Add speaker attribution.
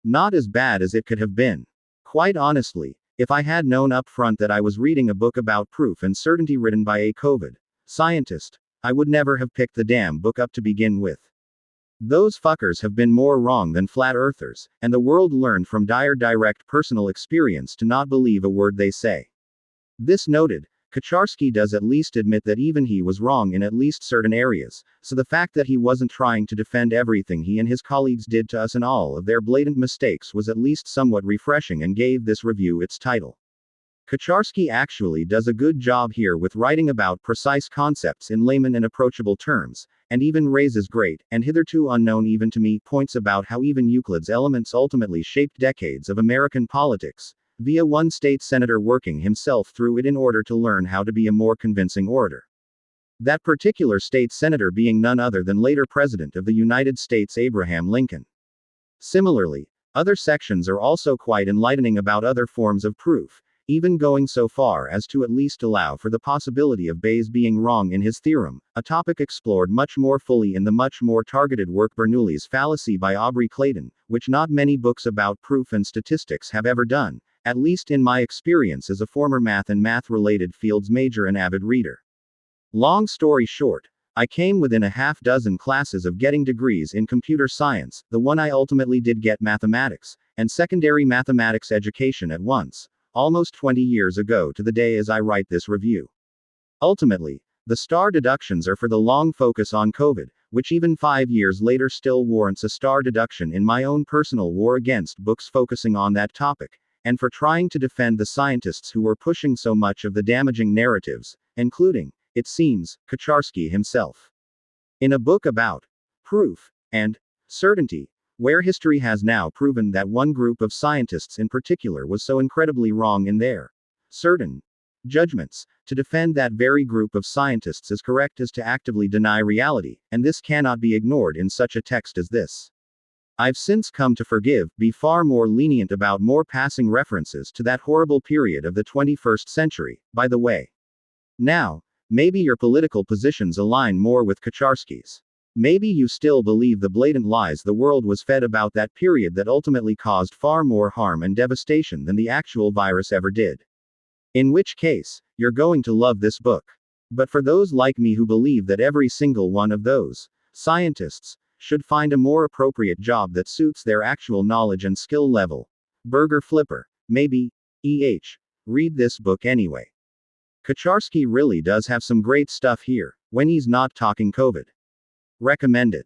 Speaker 1: Not as bad as it could have been. Quite honestly, if I had known up front that I was reading a book about proof and certainty written by a COVID scientist, I would never have picked the damn book up to begin with. Those fuckers have been more wrong than flat earthers, and the world learned from dire direct personal experience to not believe a word they say. This noted, Kucharski does at least admit that even he was wrong in at least certain areas, so the fact that he wasn't trying to defend everything he and his colleagues did to us and all of their blatant mistakes was at least somewhat refreshing and gave this review its title. Kucharski actually does a good job here with writing about precise concepts in layman and approachable terms, and even raises great, and hitherto unknown even to me, points about how even Euclid's Elements ultimately shaped decades of American politics, via one state senator working himself through it in order to learn how to be a more convincing orator. That particular state senator being none other than later President of the United States Abraham Lincoln. Similarly, other sections are also quite enlightening about other forms of proof, even going so far as to at least allow for the possibility of Bayes being wrong in his theorem, a topic explored much more fully in the much more targeted work Bernoulli's Fallacy by Aubrey Clayton, which not many books about proof and statistics have ever done, at least in my experience as a former math and math-related fields major and avid reader. Long story short, I came within a half dozen classes of getting degrees in computer science, the one I ultimately did get mathematics, and secondary mathematics education at once, almost 20 years ago to the day as I write this review. Ultimately, the star deductions are for the long focus on COVID, which even 5 years later still warrants a star deduction in my own personal war against books focusing on that topic, and for trying to defend the scientists who were pushing so much of the damaging narratives, including, it seems, Kucharski himself. In a book about proof and certainty, where history has now proven that one group of scientists in particular was so incredibly wrong in their certain judgments, to defend that very group of scientists is correct as to actively deny reality, and this cannot be ignored in such a text as this. I've since come to forgive, be far more lenient about more passing references to that horrible period of the 21st century, by the way. Now, maybe your political positions align more with Kucharski's. Maybe you still believe the blatant lies the world was fed about that period that ultimately caused far more harm and devastation than the actual virus ever did. In which case, you're going to love this book. But for those like me who believe that every single one of those scientists should find a more appropriate job that suits their actual knowledge and skill level, burger flipper, maybe, read this book anyway. Kucharski really does have some great stuff here, when he's not talking COVID. Recommended.